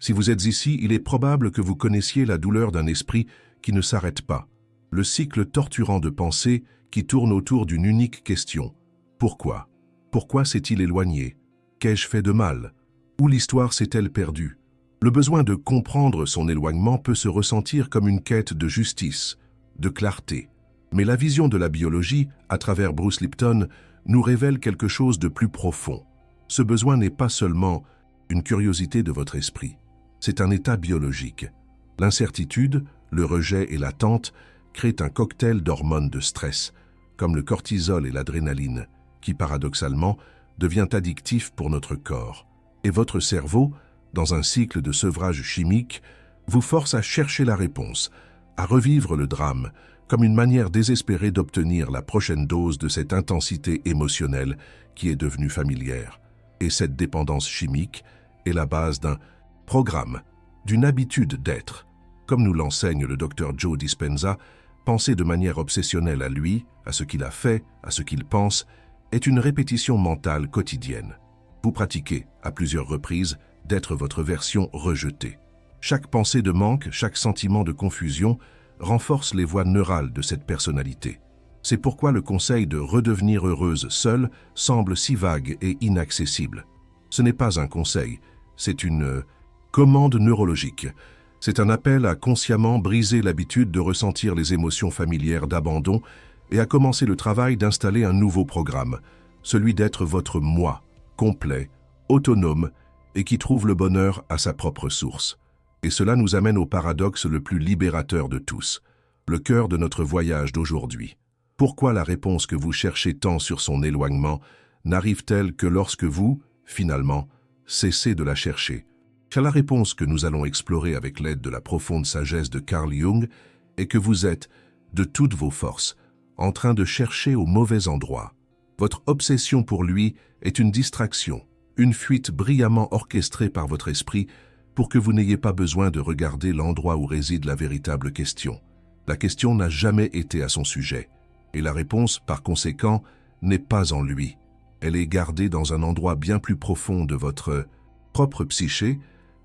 Si vous êtes ici, il est probable que vous connaissiez la douleur d'un esprit qui ne s'arrête pas. Le cycle torturant de pensée qui tourne autour d'une unique question. Pourquoi? Pourquoi s'est-il éloigné? Qu'ai-je fait de mal? Où l'histoire s'est-elle perdue? Le besoin de comprendre son éloignement peut se ressentir comme une quête de justice, de clarté. Mais la vision de la biologie, à travers Bruce Lipton, nous révèle quelque chose de plus profond. Ce besoin n'est pas seulement une curiosité de votre esprit, c'est un état biologique. L'incertitude, le rejet et l'attente créent un cocktail d'hormones de stress, comme le cortisol et l'adrénaline, qui paradoxalement devient addictif pour notre corps. Et votre cerveau, dans un cycle de sevrage chimique, vous force à chercher la réponse, à revivre le drame, comme une manière désespérée d'obtenir la prochaine dose de cette intensité émotionnelle qui est devenue familière. Et cette dépendance chimique est la base d'un programme, d'une habitude d'être. Comme nous l'enseigne le Dr Joe Dispenza, penser de manière obsessionnelle à lui, à ce qu'il a fait, à ce qu'il pense, est une répétition mentale quotidienne. Vous pratiquez, à plusieurs reprises, d'être votre version rejetée. Chaque pensée de manque, chaque sentiment de confusion renforce les voies neurales de cette personnalité. C'est pourquoi le conseil de redevenir heureuse seule semble si vague et inaccessible. Ce n'est pas un conseil, c'est une commande neurologique. C'est un appel à consciemment briser l'habitude de ressentir les émotions familières d'abandon et à commencer le travail d'installer un nouveau programme, celui d'être votre moi, complet, autonome et qui trouve le bonheur à sa propre source. Et cela nous amène au paradoxe le plus libérateur de tous, le cœur de notre voyage d'aujourd'hui. Pourquoi la réponse que vous cherchez tant sur son éloignement n'arrive-t-elle que lorsque vous, finalement, cessez de la chercher? Car la réponse que nous allons explorer avec l'aide de la profonde sagesse de Carl Jung est que vous êtes, de toutes vos forces, en train de chercher au mauvais endroit. Votre obsession pour lui est une distraction, une fuite brillamment orchestrée par votre esprit pour que vous n'ayez pas besoin de regarder l'endroit où réside la véritable question. La question n'a jamais été à son sujet, et la réponse, par conséquent, n'est pas en lui. Elle est gardée dans un endroit bien plus profond de votre propre psyché,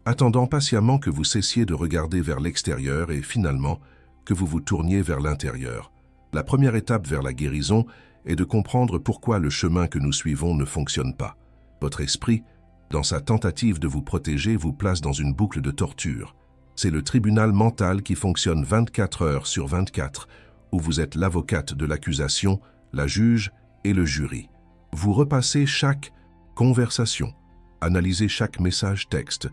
attendant patiemment que vous cessiez de regarder vers l'extérieur et finalement que vous vous tourniez vers l'intérieur. La première étape vers la guérison est de comprendre pourquoi le chemin que nous suivons ne fonctionne pas. Votre esprit, dans sa tentative de vous protéger, vous place dans une boucle de torture. C'est le tribunal mental qui fonctionne 24 heures sur 24, où vous êtes l'avocate de l'accusation, la juge et le jury. Vous repassez chaque conversation, analysez chaque message texte,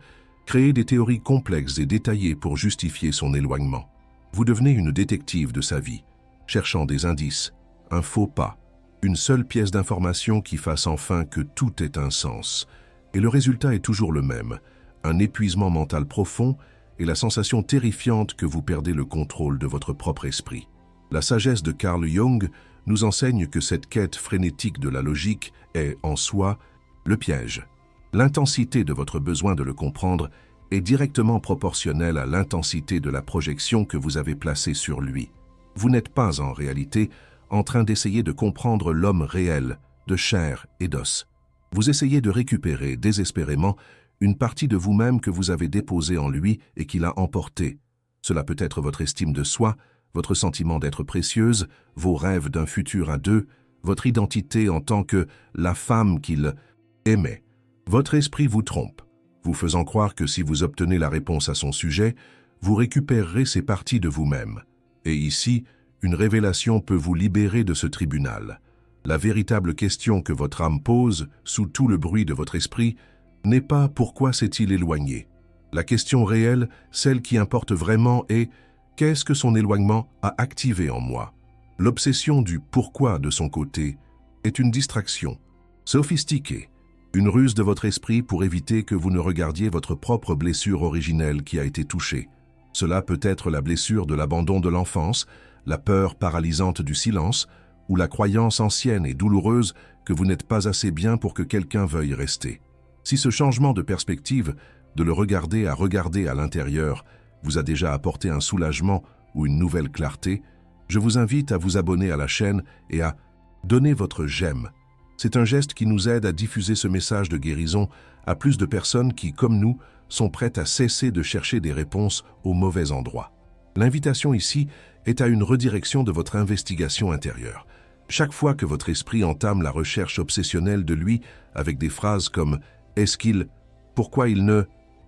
créez des théories complexes et détaillées pour justifier son éloignement. Vous devenez une détective de sa vie, cherchant des indices, un faux pas, une seule pièce d'information qui fasse enfin que tout ait un sens. Et le résultat est toujours le même, un épuisement mental profond et la sensation terrifiante que vous perdez le contrôle de votre propre esprit. La sagesse de Carl Jung nous enseigne que cette quête frénétique de la logique est, en soi, le piège. L'intensité de votre besoin de le comprendre est directement proportionnelle à l'intensité de la projection que vous avez placée sur lui. Vous n'êtes pas en réalité en train d'essayer de comprendre l'homme réel, de chair et d'os. Vous essayez de récupérer désespérément une partie de vous-même que vous avez déposée en lui et qu'il a emportée. Cela peut être votre estime de soi, votre sentiment d'être précieuse, vos rêves d'un futur à deux, votre identité en tant que la femme qu'il aimait. Votre esprit vous trompe, vous faisant croire que si vous obtenez la réponse à son sujet, vous récupérerez ces parties de vous-même. Et ici, une révélation peut vous libérer de ce tribunal. La véritable question que votre âme pose, sous tout le bruit de votre esprit, n'est pas « pourquoi s'est-il éloigné ?» La question réelle, celle qui importe vraiment est « qu'est-ce que son éloignement a activé en moi ?» L'obsession du « pourquoi » de son côté est une distraction, sophistiquée, une ruse de votre esprit pour éviter que vous ne regardiez votre propre blessure originelle qui a été touchée. Cela peut être la blessure de l'abandon de l'enfance, la peur paralysante du silence, ou la croyance ancienne et douloureuse que vous n'êtes pas assez bien pour que quelqu'un veuille rester. Si ce changement de perspective, de le regarder à l'intérieur, vous a déjà apporté un soulagement ou une nouvelle clarté, je vous invite à vous abonner à la chaîne et à donner votre j'aime. C'est un geste qui nous aide à diffuser ce message de guérison à plus de personnes qui, comme nous, sont prêtes à cesser de chercher des réponses au mauvais endroit. L'invitation ici est à une redirection de votre investigation intérieure. Chaque fois que votre esprit entame la recherche obsessionnelle de lui avec des phrases comme « est-ce qu'il »,« pourquoi il ne »,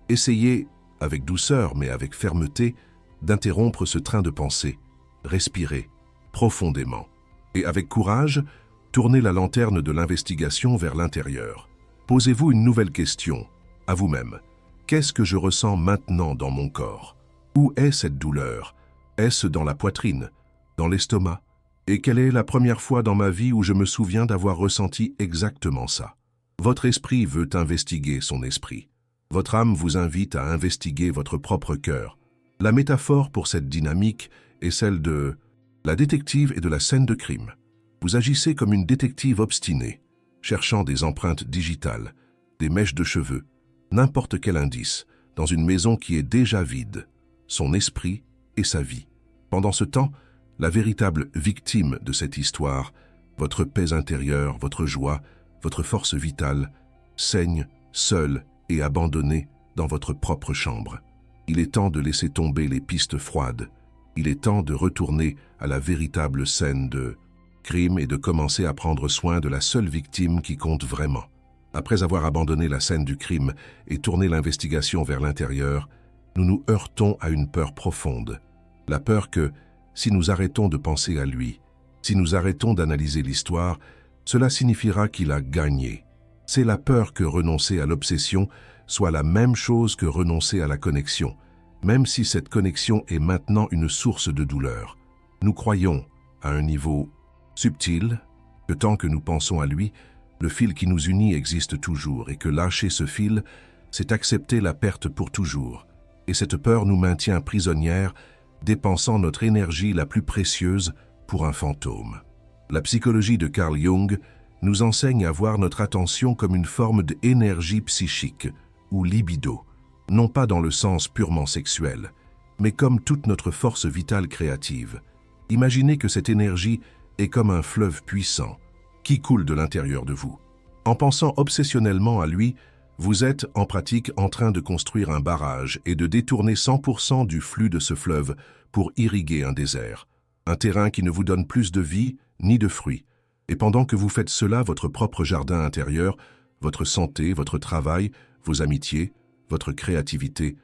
essayez, avec douceur mais avec fermeté, d'interrompre ce train de pensée. Respirez profondément et avec courage, tournez la lanterne de l'investigation vers l'intérieur. Posez-vous une nouvelle question à vous-même. Qu'est-ce que je ressens maintenant dans mon corps? Où est cette douleur? Est-ce dans la poitrine? Dans l'estomac? Et quelle est la première fois dans ma vie où je me souviens d'avoir ressenti exactement ça? Votre esprit veut investiguer son esprit. Votre âme vous invite à investiguer votre propre cœur. La métaphore pour cette dynamique est celle de la détective et de la scène de crime. Vous agissez comme une détective obstinée, cherchant des empreintes digitales, des mèches de cheveux, n'importe quel indice, dans une maison qui est déjà vide, son esprit et sa vie. Pendant ce temps, la véritable victime de cette histoire, votre paix intérieure, votre joie, votre force vitale, saigne, seule et abandonnée dans votre propre chambre. Il est temps de laisser tomber les pistes froides. Il est temps de retourner à la véritable scène de crime et de commencer à prendre soin de la seule victime qui compte vraiment. Après avoir abandonné la scène du crime et tourné l'investigation vers l'intérieur, nous nous heurtons à une peur profonde. La peur que, si nous arrêtons de penser à lui, si nous arrêtons d'analyser l'histoire, cela signifiera qu'il a gagné. C'est la peur que renoncer à l'obsession soit la même chose que renoncer à la connexion, même si cette connexion est maintenant une source de douleur. Nous croyons, à un niveau subtil, que tant que nous pensons à lui, le fil qui nous unit existe toujours et que lâcher ce fil, c'est accepter la perte pour toujours. Et cette peur nous maintient prisonnières, dépensant notre énergie la plus précieuse pour un fantôme. La psychologie de Carl Jung nous enseigne à voir notre attention comme une forme d'énergie psychique, ou libido, non pas dans le sens purement sexuel, mais comme toute notre force vitale créative. Imaginez que cette énergie est comme un fleuve puissant qui coule de l'intérieur de vous. En pensant obsessionnellement à lui, vous êtes en pratique en train de construire un barrage et de détourner 100% du flux de ce fleuve pour irriguer un désert, un terrain qui ne vous donne plus de vie ni de fruits. Et pendant que vous faites cela, votre propre jardin intérieur, votre santé, votre travail, vos amitiés, votre créativité,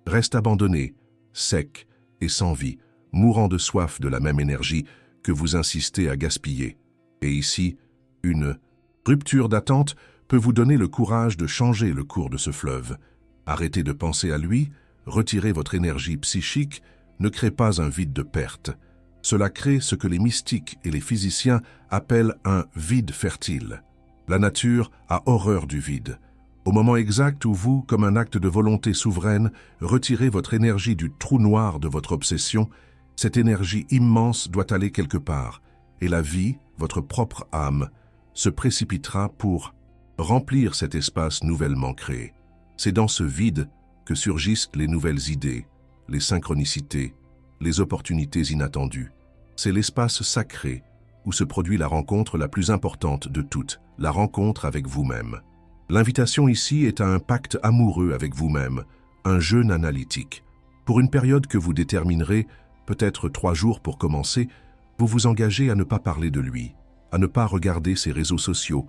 reste abandonné, sec et sans vie, mourant de soif de la même énergie que vous insistez à gaspiller. Et ici, une rupture d'attente peut vous donner le courage de changer le cours de ce fleuve. Arrêtez de penser à lui, retirez votre énergie psychique, ne crée pas un vide de perte. Cela crée ce que les mystiques et les physiciens appellent un vide fertile. La nature a horreur du vide. Au moment exact où vous, comme un acte de volonté souveraine, retirez votre énergie du trou noir de votre obsession, cette énergie immense doit aller quelque part, et la vie, votre propre âme, se précipitera pour remplir cet espace nouvellement créé. C'est dans ce vide que surgissent les nouvelles idées, les synchronicités, les opportunités inattendues. C'est l'espace sacré où se produit la rencontre la plus importante de toutes, la rencontre avec vous-même. L'invitation ici est à un pacte amoureux avec vous-même, un jeûne analytique. Pour une période que vous déterminerez, peut-être 3 jours pour commencer, vous vous engagez à ne pas parler de lui, à ne pas regarder ses réseaux sociaux,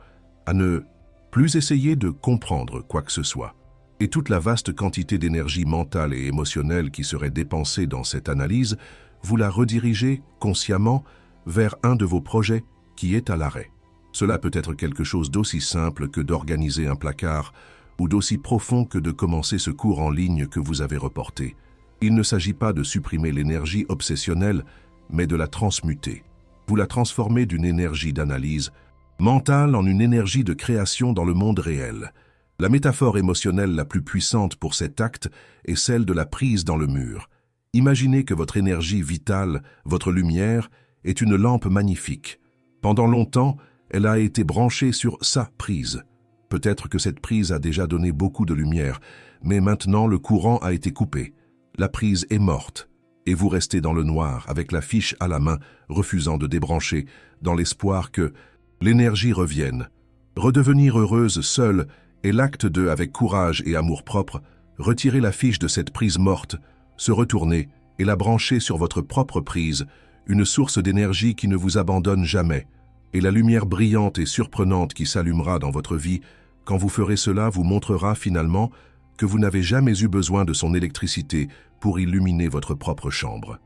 à ne plus essayer de comprendre quoi que ce soit. Et toute la vaste quantité d'énergie mentale et émotionnelle qui serait dépensée dans cette analyse, vous la redirigez consciemment vers un de vos projets qui est à l'arrêt. Cela peut être quelque chose d'aussi simple que d'organiser un placard ou d'aussi profond que de commencer ce cours en ligne que vous avez reporté. Il ne s'agit pas de supprimer l'énergie obsessionnelle, mais de la transmuter. Vous la transformez d'une énergie d'analyse mentale en une énergie de création dans le monde réel. La métaphore émotionnelle la plus puissante pour cet acte est celle de la prise dans le mur. Imaginez que votre énergie vitale, votre lumière, est une lampe magnifique. Pendant longtemps, elle a été branchée sur sa prise. Peut-être que cette prise a déjà donné beaucoup de lumière, mais maintenant le courant a été coupé. La prise est morte, et vous restez dans le noir, avec la fiche à la main, refusant de débrancher, dans l'espoir que l'énergie revienne. Redevenir heureuse seule est l'acte de, avec courage et amour-propre, Retirez la fiche de cette prise morte, se retourner et la brancher sur votre propre prise, une source d'énergie qui ne vous abandonne jamais, et la lumière brillante et surprenante qui s'allumera dans votre vie, quand vous ferez cela, vous montrera finalement que vous n'avez jamais eu besoin de son électricité pour illuminer votre propre chambre.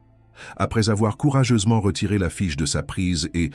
Après avoir courageusement retiré la fiche de sa prise et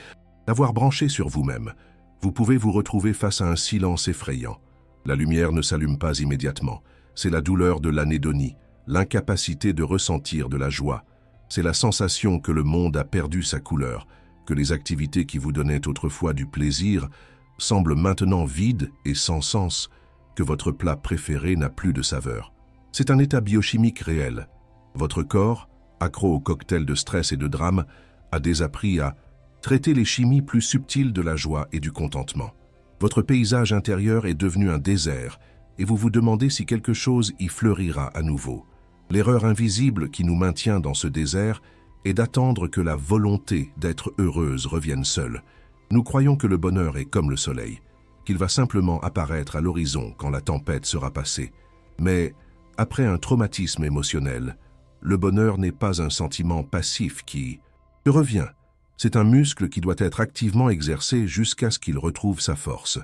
l'avoir branchée sur vous-même, vous pouvez vous retrouver face à un silence effrayant. La lumière ne s'allume pas immédiatement. C'est la douleur de l'anédonie, l'incapacité de ressentir de la joie. C'est la sensation que le monde a perdu sa couleur, que les activités qui vous donnaient autrefois du plaisir semblent maintenant vides et sans sens, que votre plat préféré n'a plus de saveur. C'est un état biochimique réel. Votre corps, accro au cocktail de stress et de drame, a désappris à traiter les chimies plus subtiles de la joie et du contentement. Votre paysage intérieur est devenu un désert et vous vous demandez si quelque chose y fleurira à nouveau. L'erreur invisible qui nous maintient dans ce désert est d'attendre que la volonté d'être heureuse revienne seule. Nous croyons que le bonheur est comme le soleil, qu'il va simplement apparaître à l'horizon quand la tempête sera passée. Mais, après un traumatisme émotionnel, le bonheur n'est pas un sentiment passif qui revient. C'est un muscle qui doit être activement exercé jusqu'à ce qu'il retrouve sa force.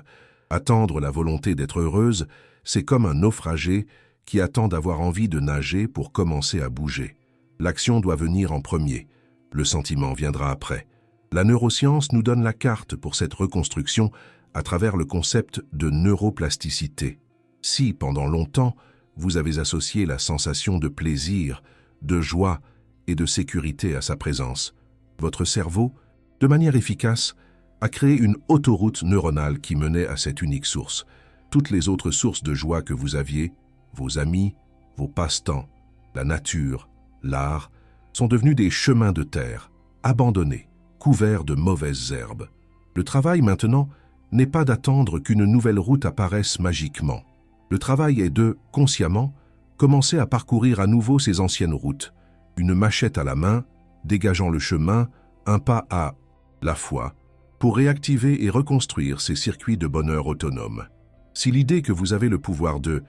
Attendre la volonté d'être heureuse, c'est comme un naufragé qui attend d'avoir envie de nager pour commencer à bouger. L'action doit venir en premier, le sentiment viendra après. La neuroscience nous donne la carte pour cette reconstruction à travers le concept de neuroplasticité. Si, pendant longtemps, vous avez associé la sensation de plaisir, de joie et de sécurité à sa présence, votre cerveau, de manière efficace, a créé une autoroute neuronale qui menait à cette unique source. Toutes les autres sources de joie que vous aviez, vos amis, vos passe-temps, la nature, l'art, sont devenus des chemins de terre, abandonnés, couverts de mauvaises herbes. Le travail maintenant n'est pas d'attendre qu'une nouvelle route apparaisse magiquement. Le travail est de, consciemment, commencer à parcourir à nouveau ces anciennes routes, une machette à la main, dégageant le chemin, un pas à la fois, pour réactiver et reconstruire ces circuits de bonheur autonomes. Si l'idée que vous avez le pouvoir de,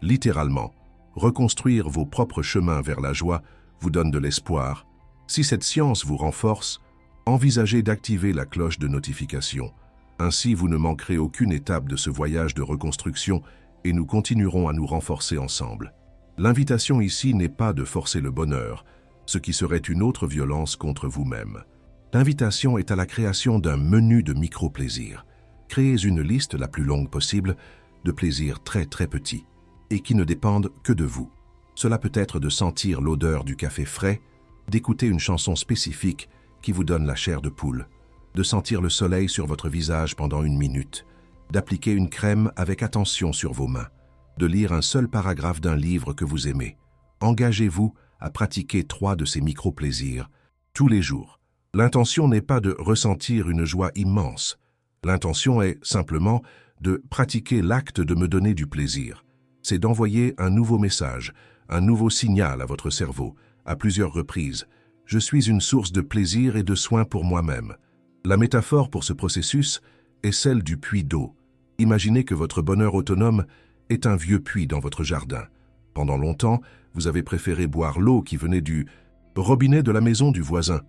littéralement, reconstruire vos propres chemins vers la joie vous donne de l'espoir, si cette science vous renforce, envisagez d'activer la cloche de notification. Ainsi, vous ne manquerez aucune étape de ce voyage de reconstruction et nous continuerons à nous renforcer ensemble. L'invitation ici n'est pas de forcer le bonheur, ce qui serait une autre violence contre vous-même. L'invitation est à la création d'un menu de micro-plaisirs. Créez une liste la plus longue possible de plaisirs très petits et qui ne dépendent que de vous. Cela peut être de sentir l'odeur du café frais, d'écouter une chanson spécifique qui vous donne la chair de poule, de sentir le soleil sur votre visage pendant 1 minute, d'appliquer une crème avec attention sur vos mains, de lire un seul paragraphe d'un livre que vous aimez. Engagez-vous à pratiquer 3 de ces micro-plaisirs tous les jours. L'intention n'est pas de ressentir une joie immense. L'intention est simplement de pratiquer l'acte de me donner du plaisir. C'est d'envoyer un nouveau message, un nouveau signal à votre cerveau, à plusieurs reprises. Je suis une source de plaisir et de soin pour moi-même. La métaphore pour ce processus est celle du puits d'eau. Imaginez que votre bonheur autonome est un vieux puits dans votre jardin. Pendant longtemps, vous avez préféré boire l'eau qui venait du robinet de la maison du voisin.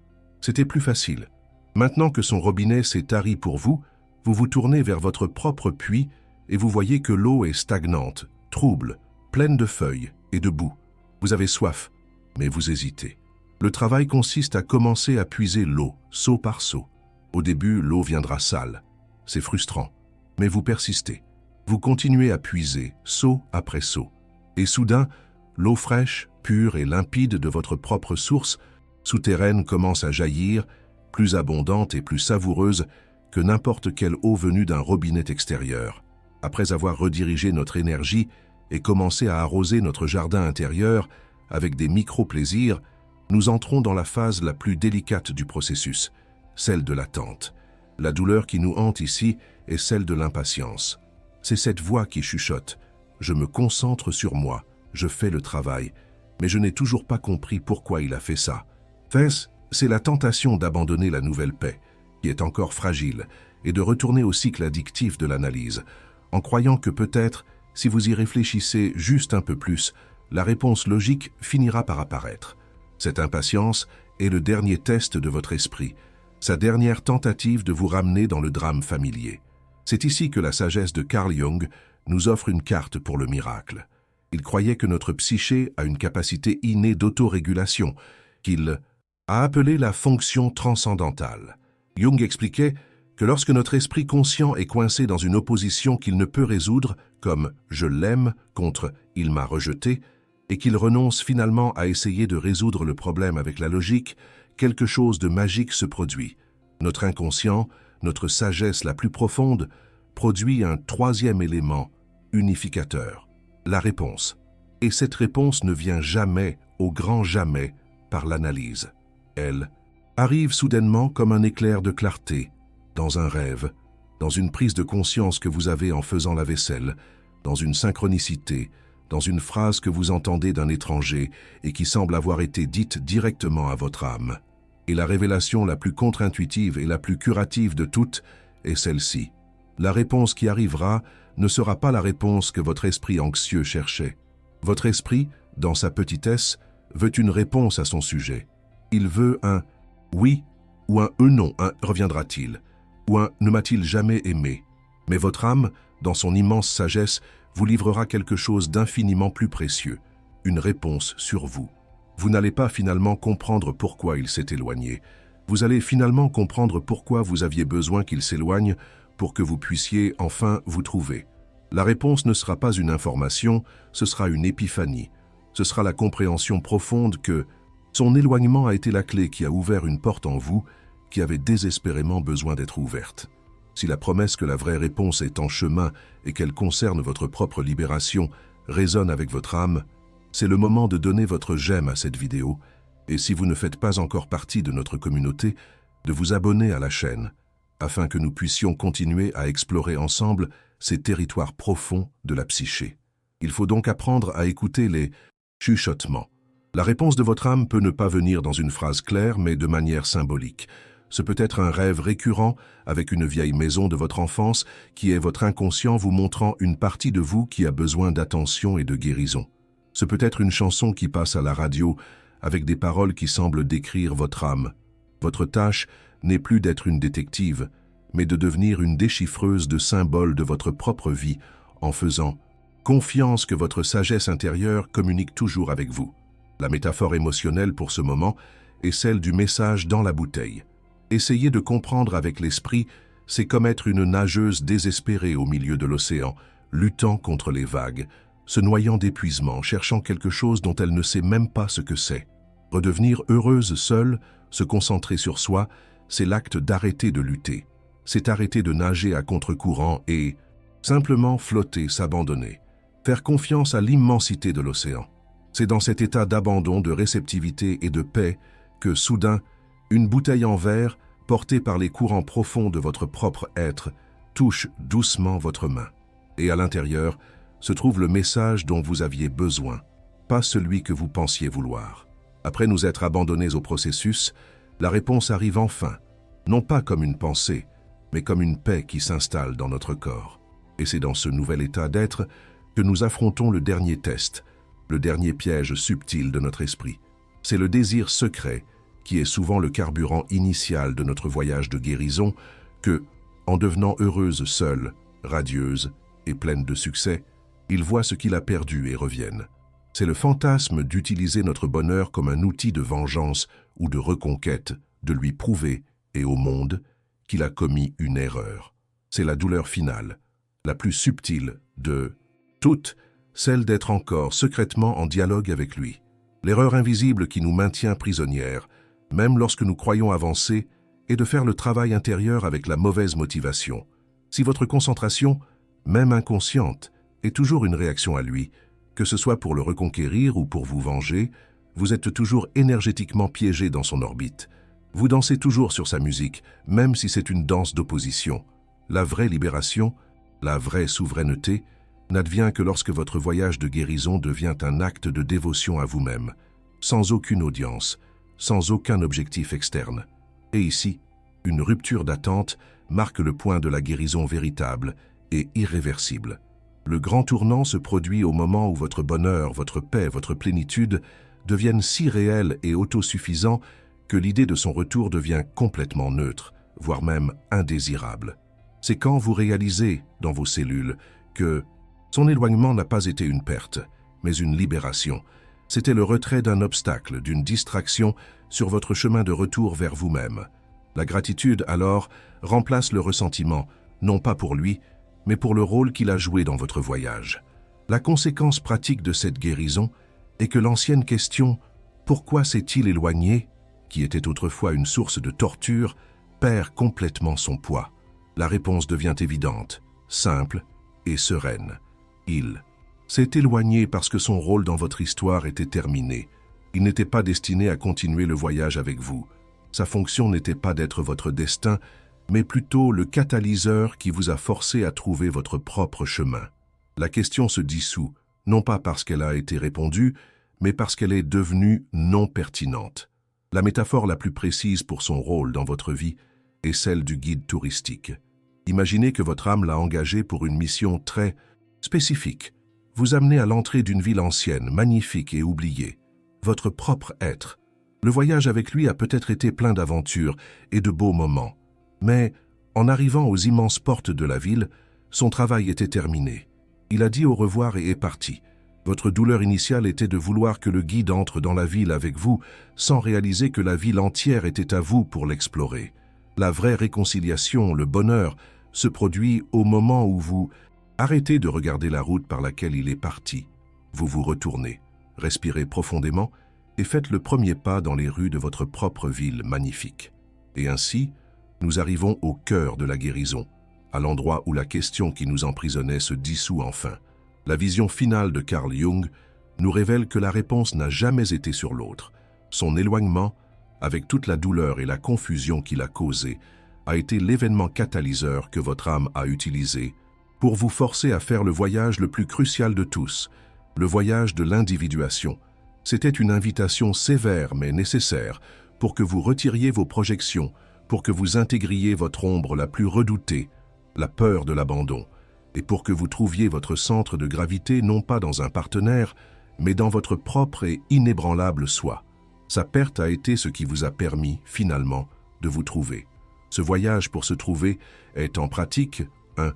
C'était plus facile. Maintenant que son robinet s'est tari pour vous, vous vous tournez vers votre propre puits et vous voyez que l'eau est stagnante, trouble, pleine de feuilles et de boue. Vous avez soif, mais vous hésitez. Le travail consiste à commencer à puiser l'eau, seau par seau. Au début, l'eau viendra sale. C'est frustrant, mais vous persistez. Vous continuez à puiser, seau après seau. Et soudain, l'eau fraîche, pure et limpide de votre propre source souterraine commence à jaillir, plus abondante et plus savoureuse que n'importe quelle eau venue d'un robinet extérieur. Après avoir redirigé notre énergie et commencé à arroser notre jardin intérieur avec des micro-plaisirs, nous entrons dans la phase la plus délicate du processus, celle de l'attente. La douleur qui nous hante ici est celle de l'impatience. C'est cette voix qui chuchote. Je me concentre sur moi, je fais le travail, mais je n'ai toujours pas compris pourquoi il a fait ça. C'est la tentation d'abandonner la nouvelle paix, qui est encore fragile, et de retourner au cycle addictif de l'analyse, en croyant que peut-être, si vous y réfléchissez juste un peu plus, la réponse logique finira par apparaître. Cette impatience est le dernier test de votre esprit, sa dernière tentative de vous ramener dans le drame familier. C'est ici que la sagesse de Carl Jung nous offre une carte pour le miracle. Il croyait que notre psyché a une capacité innée d'autorégulation, qu'il a appelée la fonction transcendantale. Jung expliquait que lorsque notre esprit conscient est coincé dans une opposition qu'il ne peut résoudre, comme « je l'aime » contre « il m'a rejeté », et qu'il renonce finalement à essayer de résoudre le problème avec la logique, quelque chose de magique se produit. Notre inconscient, notre sagesse la plus profonde, produit un troisième élément unificateur, la réponse. Et cette réponse ne vient jamais, au grand jamais, par l'analyse. Elle arrive soudainement comme un éclair de clarté, dans un rêve, dans une prise de conscience que vous avez en faisant la vaisselle, dans une synchronicité, dans une phrase que vous entendez d'un étranger et qui semble avoir été dite directement à votre âme. Et la révélation la plus contre-intuitive et la plus curative de toutes est celle-ci. La réponse qui arrivera ne sera pas la réponse que votre esprit anxieux cherchait. Votre esprit, dans sa petitesse, veut une réponse à son sujet. Il veut un « oui » ou un « non », un « reviendra-t-il » ou un « ne m'a-t-il jamais aimé ». Mais votre âme, dans son immense sagesse, vous livrera quelque chose d'infiniment plus précieux, une réponse sur vous. Vous n'allez pas finalement comprendre pourquoi il s'est éloigné. Vous allez finalement comprendre pourquoi vous aviez besoin qu'il s'éloigne pour que vous puissiez enfin vous trouver. La réponse ne sera pas une information, ce sera une épiphanie. Ce sera la compréhension profonde que son éloignement a été la clé qui a ouvert une porte en vous qui avait désespérément besoin d'être ouverte. Si la promesse que la vraie réponse est en chemin et qu'elle concerne votre propre libération résonne avec votre âme, c'est le moment de donner votre j'aime à cette vidéo et si vous ne faites pas encore partie de notre communauté, de vous abonner à la chaîne afin que nous puissions continuer à explorer ensemble ces territoires profonds de la psyché. Il faut donc apprendre à écouter les chuchotements. La réponse de votre âme peut ne pas venir dans une phrase claire mais de manière symbolique. Ce peut être un rêve récurrent avec une vieille maison de votre enfance qui est votre inconscient vous montrant une partie de vous qui a besoin d'attention et de guérison. Ce peut être une chanson qui passe à la radio avec des paroles qui semblent décrire votre âme. Votre tâche n'est plus d'être une détective, mais de devenir une déchiffreuse de symboles de votre propre vie en faisant confiance que votre sagesse intérieure communique toujours avec vous. La métaphore émotionnelle pour ce moment est celle du message dans la bouteille. Essayer de comprendre avec l'esprit, c'est comme être une nageuse désespérée au milieu de l'océan, luttant contre les vagues, se noyant d'épuisement, cherchant quelque chose dont elle ne sait même pas ce que c'est. Redevenir heureuse seule, se concentrer sur soi, c'est l'acte d'arrêter de lutter. C'est arrêter de nager à contre-courant et simplement flotter, s'abandonner. Faire confiance à l'immensité de l'océan. C'est dans cet état d'abandon, de réceptivité et de paix que, soudain, une bouteille en verre, portée par les courants profonds de votre propre être, touche doucement votre main. Et à l'intérieur se trouve le message dont vous aviez besoin, pas celui que vous pensiez vouloir. Après nous être abandonnés au processus, la réponse arrive enfin, non pas comme une pensée, mais comme une paix qui s'installe dans notre corps. Et c'est dans ce nouvel état d'être que nous affrontons le dernier test, le dernier piège subtil de notre esprit. C'est le désir secret qui est souvent le carburant initial de notre voyage de guérison, que, en devenant heureuse seule, radieuse et pleine de succès, il voit ce qu'il a perdu et revienne. C'est le fantasme d'utiliser notre bonheur comme un outil de vengeance ou de reconquête, de lui prouver, et au monde, qu'il a commis une erreur. C'est la douleur finale, la plus subtile de toutes, celle d'être encore secrètement en dialogue avec lui. L'erreur invisible qui nous maintient prisonnières, même lorsque nous croyons avancer, est de faire le travail intérieur avec la mauvaise motivation. Si votre concentration, même inconsciente, est toujours une réaction à lui, que ce soit pour le reconquérir ou pour vous venger, vous êtes toujours énergétiquement piégé dans son orbite. Vous dansez toujours sur sa musique, même si c'est une danse d'opposition. La vraie libération, la vraie souveraineté, n'advient que lorsque votre voyage de guérison devient un acte de dévotion à vous-même, sans aucune audience, sans aucun objectif externe. Et ici, une rupture d'attente marque le point de la guérison véritable et irréversible. Le grand tournant se produit au moment où votre bonheur, votre paix, votre plénitude deviennent si réels et autosuffisants que l'idée de son retour devient complètement neutre, voire même indésirable. C'est quand vous réalisez, dans vos cellules, que son éloignement n'a pas été une perte, mais une libération. C'était le retrait d'un obstacle, d'une distraction sur votre chemin de retour vers vous-même. La gratitude, alors, remplace le ressentiment, non pas pour lui, mais pour le rôle qu'il a joué dans votre voyage. La conséquence pratique de cette guérison est que l'ancienne question « Pourquoi s'est-il éloigné ?», qui était autrefois une source de torture, perd complètement son poids. La réponse devient évidente, simple et sereine. Il s'est éloigné parce que son rôle dans votre histoire était terminé. Il n'était pas destiné à continuer le voyage avec vous. Sa fonction n'était pas d'être votre destin, mais plutôt le catalyseur qui vous a forcé à trouver votre propre chemin. La question se dissout, non pas parce qu'elle a été répondue, mais parce qu'elle est devenue non pertinente. La métaphore la plus précise pour son rôle dans votre vie est celle du guide touristique. Imaginez que votre âme l'a engagé pour une mission très spécifique. Vous amenez à l'entrée d'une ville ancienne, magnifique et oubliée. Votre propre être. Le voyage avec lui a peut-être été plein d'aventures et de beaux moments. Mais, en arrivant aux immenses portes de la ville, son travail était terminé. Il a dit au revoir et est parti. Votre douleur initiale était de vouloir que le guide entre dans la ville avec vous, sans réaliser que la ville entière était à vous pour l'explorer. La vraie réconciliation, le bonheur, se produit au moment où vous arrêtez de regarder la route par laquelle il est parti. Vous vous retournez, respirez profondément et faites le premier pas dans les rues de votre propre ville magnifique. Et ainsi, nous arrivons au cœur de la guérison, à l'endroit où la question qui nous emprisonnait se dissout enfin. La vision finale de Carl Jung nous révèle que la réponse n'a jamais été sur l'autre. Son éloignement, avec toute la douleur et la confusion qu'il a causée, a été l'événement catalyseur que votre âme a utilisé pour vous forcer à faire le voyage le plus crucial de tous, le voyage de l'individuation. C'était une invitation sévère mais nécessaire pour que vous retiriez vos projections, pour que vous intégriez votre ombre la plus redoutée, la peur de l'abandon, et pour que vous trouviez votre centre de gravité non pas dans un partenaire, mais dans votre propre et inébranlable soi. Sa perte a été ce qui vous a permis, finalement, de vous trouver. Ce voyage pour se trouver est en pratique un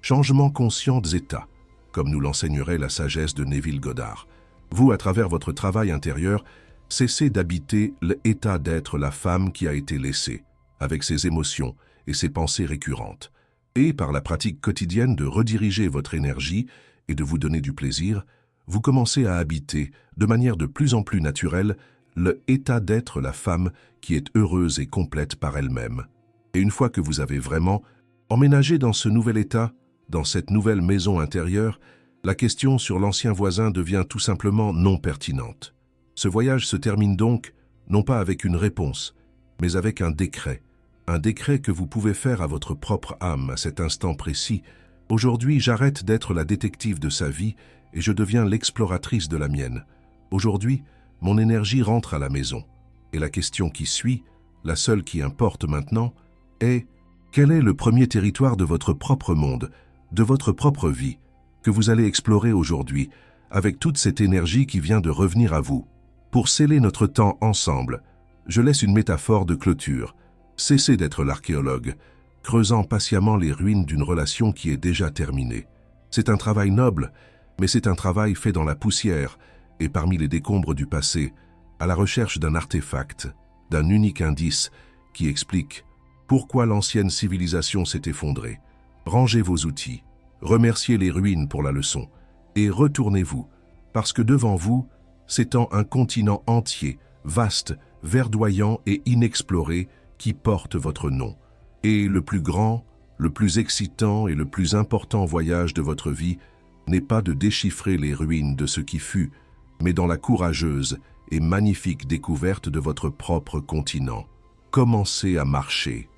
changement conscient d'état, comme nous l'enseignerait la sagesse de Neville Goddard. Vous, à travers votre travail intérieur, cessez d'habiter l'état d'être la femme qui a été laissée, avec ses émotions et ses pensées récurrentes. Et par la pratique quotidienne de rediriger votre énergie et de vous donner du plaisir, vous commencez à habiter, de manière de plus en plus naturelle, l'état d'être la femme qui est heureuse et complète par elle-même. Et une fois que vous avez vraiment emménagé dans ce nouvel état, dans cette nouvelle maison intérieure, la question sur l'ancien voisin devient tout simplement non pertinente. Ce voyage se termine donc, non pas avec une réponse, mais avec un décret que vous pouvez faire à votre propre âme à cet instant précis. Aujourd'hui, j'arrête d'être la détective de sa vie et je deviens l'exploratrice de la mienne. Aujourd'hui, mon énergie rentre à la maison. Et la question qui suit, la seule qui importe maintenant, est quel est le premier territoire de votre propre monde, de votre propre vie, que vous allez explorer aujourd'hui, avec toute cette énergie qui vient de revenir à vous. Pour sceller notre temps ensemble, je laisse une métaphore de clôture. Cessez d'être l'archéologue, creusant patiemment les ruines d'une relation qui est déjà terminée. C'est un travail noble, mais c'est un travail fait dans la poussière et parmi les décombres du passé, à la recherche d'un artefact, d'un unique indice qui explique pourquoi l'ancienne civilisation s'est effondrée. Rangez vos outils, remerciez les ruines pour la leçon et retournez-vous, parce que devant vous s'étend un continent entier, vaste, verdoyant et inexploré qui porte votre nom. Et le plus grand, le plus excitant et le plus important voyage de votre vie n'est pas de déchiffrer les ruines de ce qui fut, mais dans la courageuse et magnifique découverte de votre propre continent. Commencez à marcher.